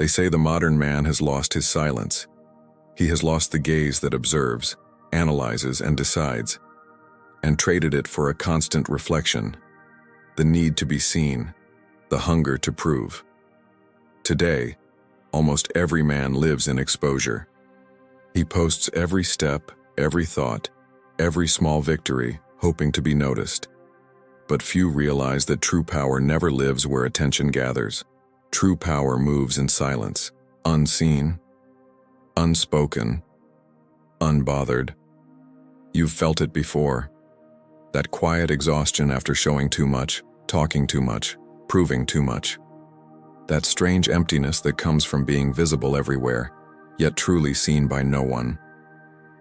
They say the modern man has lost his silence. He has lost the gaze that observes, analyzes, and decides, and traded it for a constant reflection, the need to be seen, the hunger to prove. Today, almost every man lives in exposure. He posts every step, every thought, every small victory, hoping to be noticed. But few realize that true power never lives where attention gathers. True power moves in silence, unseen, unspoken, unbothered. You've felt it before. That quiet exhaustion after showing too much, talking too much, proving too much. That strange emptiness that comes from being visible everywhere, yet truly seen by no one.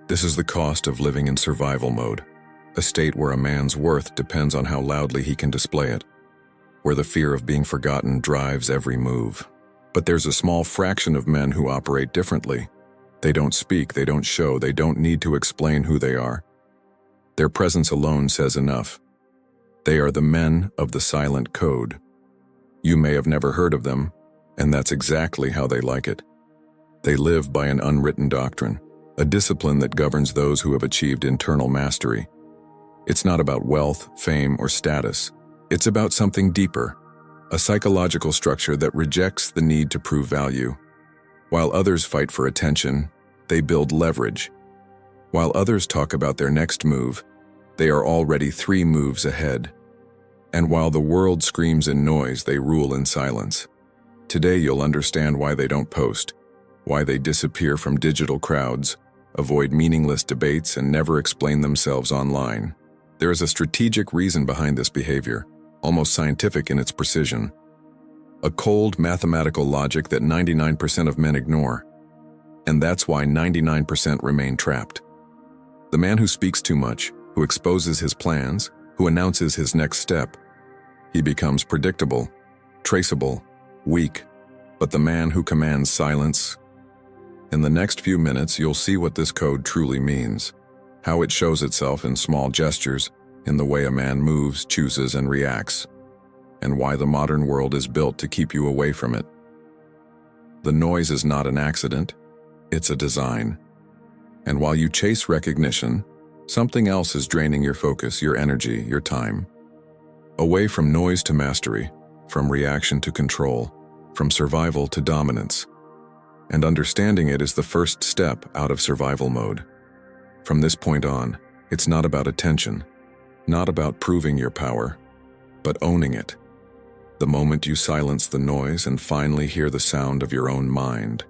This is the cost of living in survival mode, a state where a man's worth depends on how loudly he can display it, where the fear of being forgotten drives every move. But there's a small fraction of men who operate differently. They don't speak, they don't show, they don't need to explain who they are. Their presence alone says enough. They are the men of the silent code. You may have never heard of them, and that's exactly how they like it. They live by an unwritten doctrine, a discipline that governs those who have achieved internal mastery. It's not about wealth, fame, or status. It's about something deeper, a psychological structure that rejects the need to prove value. While others fight for attention, they build leverage. While others talk about their next move, they are already 3 moves ahead. And while the world screams in noise, they rule in silence. Today you'll understand why they don't post, why they disappear from digital crowds, avoid meaningless debates, and never explain themselves online. There is a strategic reason behind this behavior, almost scientific in its precision. A cold mathematical logic that 99% of men ignore. And that's why 99% remain trapped. The man who speaks too much, who exposes his plans, who announces his next step, he becomes predictable, traceable, weak. But the man who commands silence? In the next few minutes, you'll see what this code truly means, how it shows itself in small gestures, in the way a man moves, chooses, and reacts, and why the modern world is built to keep you away from it. The noise is not an accident, it's a design. And while you chase recognition, something else is draining your focus, your energy, your time. Away from noise to mastery, from reaction to control, from survival to dominance. And understanding it is the first step out of survival mode. From this point on, it's not about attention, not about proving your power, but owning it. The moment you silence the noise and finally hear the sound of your own mind.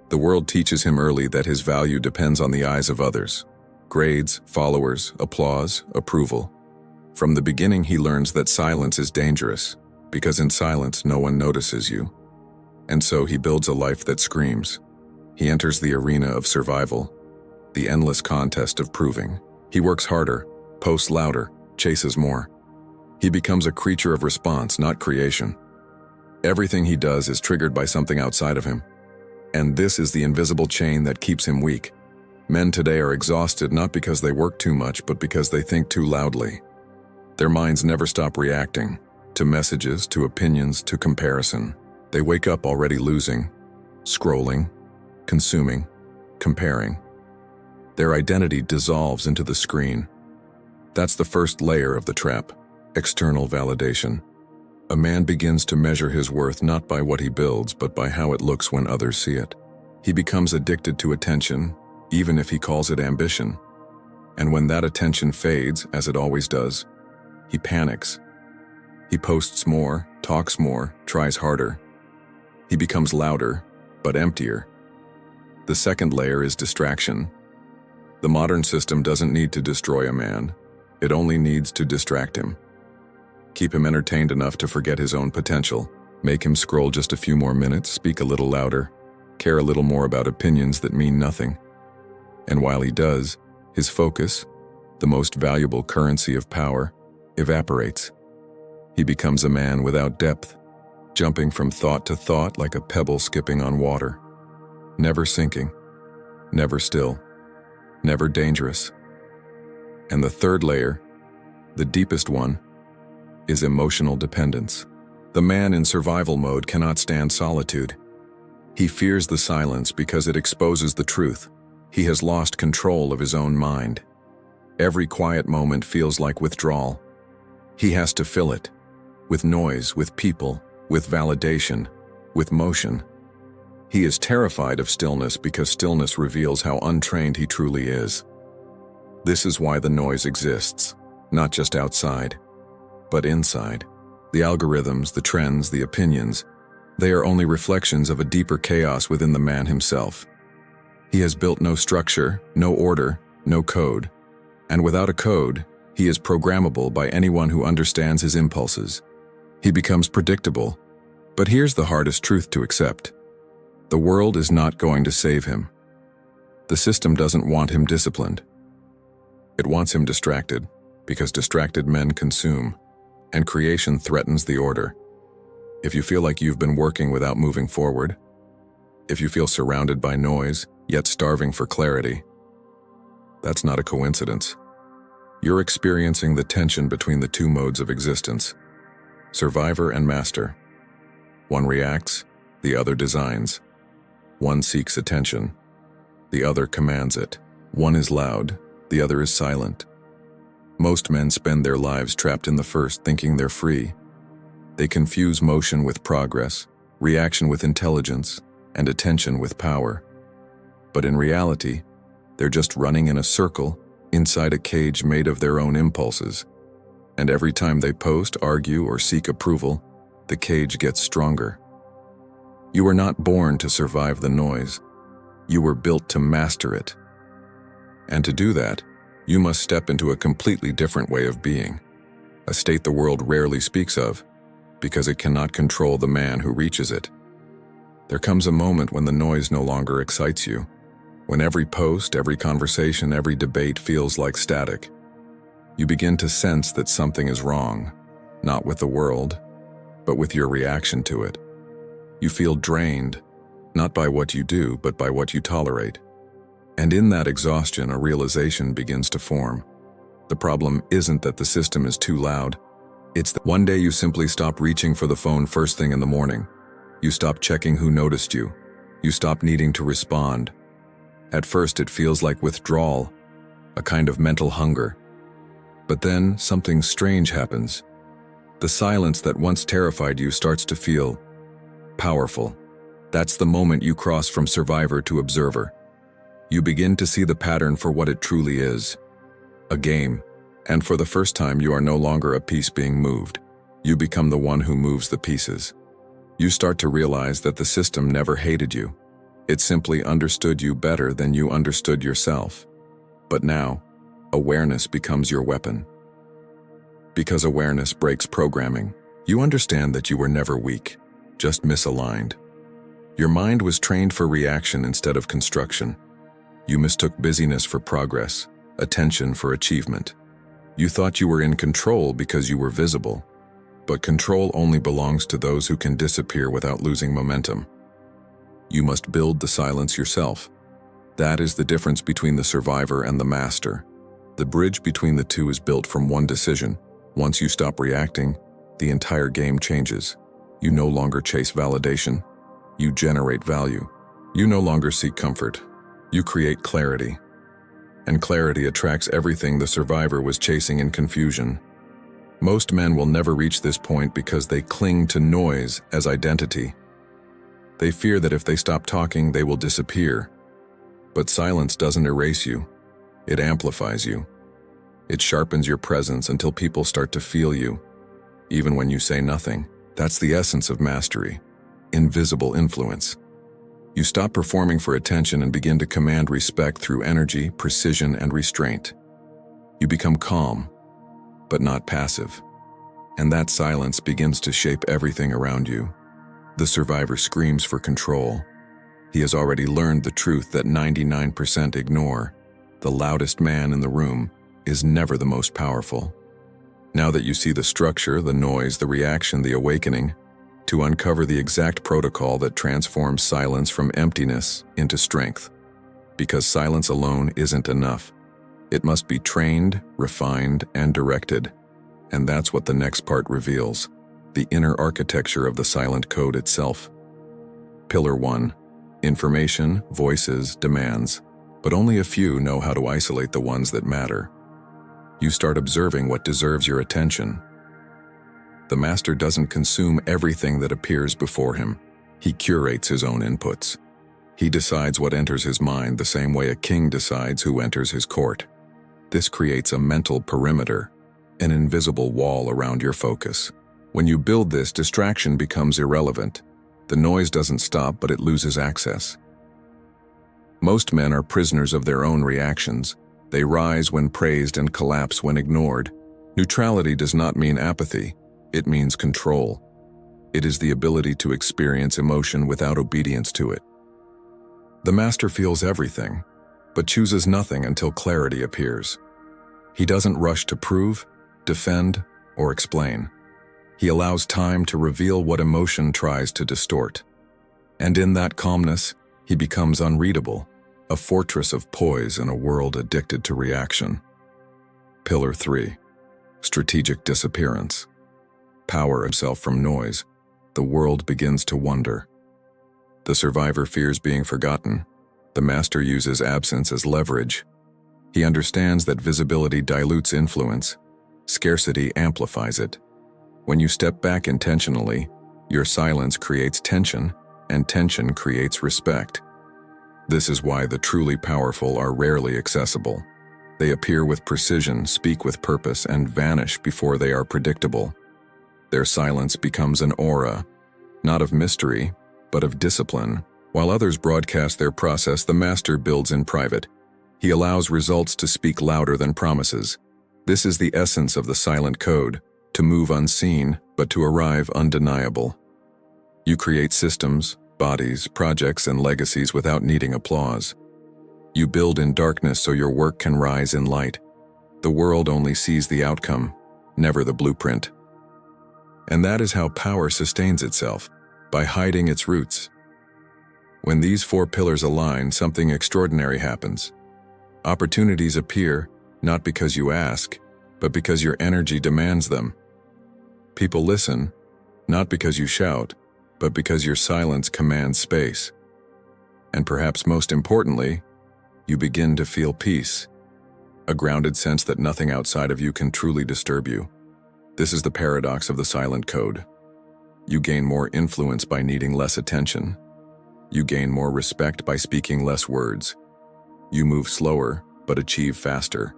The world teaches him early that his value depends on the eyes of others. Grades, followers, applause, approval. From the beginning he learns that silence is dangerous, because in silence no one notices you. And so he builds a life that screams. He enters the arena of survival, the endless contest of proving. He works harder, posts louder, chases more. He becomes a creature of response, not creation. Everything he does is triggered by something outside of him. And this is the invisible chain that keeps him weak. Men today are exhausted not because they work too much, but because they think too loudly. Their minds never stop reacting, to messages, to opinions, to comparison. They wake up already losing, scrolling, consuming, comparing. Their identity dissolves into the screen. That's the first layer of the trap, external validation. A man begins to measure his worth not by what he builds, but by how it looks when others see it. He becomes addicted to attention, even if he calls it ambition. And when that attention fades, as it always does, he panics. He posts more, talks more, tries harder. He becomes louder, but emptier. The second layer is distraction. The modern system doesn't need to destroy a man. It only needs to distract him. Keep him entertained enough to forget his own potential. Make him scroll just a few more minutes, speak a little louder, care a little more about opinions that mean nothing. And while he does, his focus, the most valuable currency of power, evaporates. He becomes a man without depth, jumping from thought to thought like a pebble skipping on water. Never sinking, never still, never dangerous. And the third layer, the deepest one, is emotional dependence. The man in survival mode cannot stand solitude. He fears the silence because it exposes the truth. He has lost control of his own mind. Every quiet moment feels like withdrawal. He has to fill it with noise, with people, with validation, with motion. He is terrified of stillness because stillness reveals how untrained he truly is. This is why the noise exists, not just outside, but inside. The algorithms, the trends, the opinions, they are only reflections of a deeper chaos within the man himself. He has built no structure, no order, no code. And without a code, he is programmable by anyone who understands his impulses. He becomes predictable. But here's the hardest truth to accept. The world is not going to save him. The system doesn't want him disciplined. It wants him distracted, because distracted men consume, and creation threatens the order. If you feel like you've been working without moving forward, if you feel surrounded by noise, yet starving for clarity, that's not a coincidence. You're experiencing the tension between the two modes of existence, survivor and master. One reacts, the other designs. One seeks attention, the other commands it. One is loud, the other is silent. Most men spend their lives trapped in the first, thinking they're free. They confuse motion with progress, reaction with intelligence, and attention with power. But in reality, they're just running in a circle inside a cage made of their own impulses. And every time they post, argue, or seek approval, the cage gets stronger. You were not born to survive the noise. You were built to master it. And to do that, you must step into a completely different way of being, a state the world rarely speaks of, because it cannot control the man who reaches it. There comes a moment when the noise no longer excites you, when every post, every conversation, every debate feels like static. You begin to sense that something is wrong, not with the world, but with your reaction to it. You feel drained, not by what you do, but by what you tolerate. And in that exhaustion, a realization begins to form. The problem isn't that the system is too loud. It's that one day you simply stop reaching for the phone first thing in the morning. You stop checking who noticed you. You stop needing to respond. At first it feels like withdrawal, a kind of mental hunger. But then something strange happens. The silence that once terrified you starts to feel powerful. That's the moment you cross from survivor to observer. You begin to see the pattern for what it truly is. A game. And for the first time, you are no longer a piece being moved. You become the one who moves the pieces. You start to realize that the system never hated you. It simply understood you better than you understood yourself. But now, awareness becomes your weapon. Because awareness breaks programming, you understand that you were never weak, just misaligned. Your mind was trained for reaction instead of construction. You mistook busyness for progress, attention for achievement. You thought you were in control because you were visible, but control only belongs to those who can disappear without losing momentum. You must build the silence yourself. That is the difference between the survivor and the master. The bridge between the two is built from one decision. Once you stop reacting, the entire game changes. You no longer chase validation. You generate value. You no longer seek comfort. You create clarity. And clarity attracts everything the survivor was chasing in confusion. Most men will never reach this point because they cling to noise as identity. They fear that if they stop talking, they will disappear. But silence doesn't erase you. It amplifies you. It sharpens your presence until people start to feel you, even when you say nothing. That's the essence of mastery. Invisible influence. You stop performing for attention and begin to command respect through energy, precision, and restraint. You become calm, but not passive. And that silence begins to shape everything around you. The survivor screams for control. He has already learned the truth that 99% ignore. The loudest man in the room is never the most powerful. Now that you see the structure, the noise, the reaction, the awakening, to uncover the exact protocol that transforms silence from emptiness into strength. Because silence alone isn't enough. It must be trained, refined, and directed. And that's what the next part reveals, the inner architecture of the silent code itself. Pillar 1. Information, voices, demands, but only a few know how to isolate the ones that matter. You start observing what deserves your attention. The master doesn't consume everything that appears before him. He curates his own inputs. He decides what enters his mind the same way a king decides who enters his court. This creates a mental perimeter, an invisible wall around your focus. When you build this, distraction becomes irrelevant. The noise doesn't stop, but it loses access. Most men are prisoners of their own reactions. They rise when praised and collapse when ignored. Neutrality does not mean apathy. It means control. It is the ability to experience emotion without obedience to it. The master feels everything, but chooses nothing until clarity appears. He doesn't rush to prove, defend, or explain. He allows time to reveal what emotion tries to distort. And in that calmness, he becomes unreadable, a fortress of poise in a world addicted to reaction. Pillar 3. Strategic disappearance. Power himself from noise. The world begins to wonder. The survivor fears being forgotten. The master uses absence as leverage. He understands that visibility dilutes influence. Scarcity amplifies it. When you step back intentionally, your silence creates tension, and tension creates respect. This is why the truly powerful are rarely accessible. They appear with precision, speak with purpose, and vanish before they are predictable. Their silence becomes an aura, not of mystery, but of discipline. While others broadcast their process, the master builds in private. He allows results to speak louder than promises. This is the essence of the silent code, to move unseen, but to arrive undeniable. You create systems, bodies, projects, and legacies without needing applause. You build in darkness so your work can rise in light. The world only sees the outcome, never the blueprint. And that is how power sustains itself, by hiding its roots. When these 4 pillars align, something extraordinary happens. Opportunities appear, not because you ask, but because your energy demands them. People listen, not because you shout, but because your silence commands space. And perhaps most importantly, you begin to feel peace, a grounded sense that nothing outside of you can truly disturb you. This is the paradox of the silent code. You gain more influence by needing less attention. You gain more respect by speaking less words. You move slower, but achieve faster.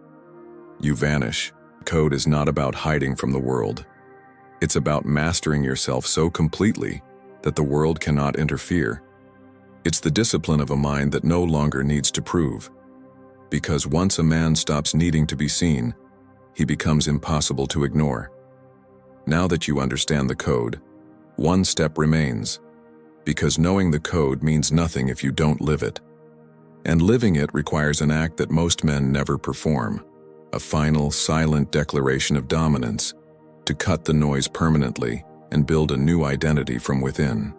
You vanish. Code is not about hiding from the world. It's about mastering yourself so completely that the world cannot interfere. It's the discipline of a mind that no longer needs to prove. Because once a man stops needing to be seen, he becomes impossible to ignore. Now that you understand the code, one step remains. Because knowing the code means nothing if you don't live it. And living it requires an act that most men never perform, a final, silent declaration of dominance, to cut the noise permanently and build a new identity from within.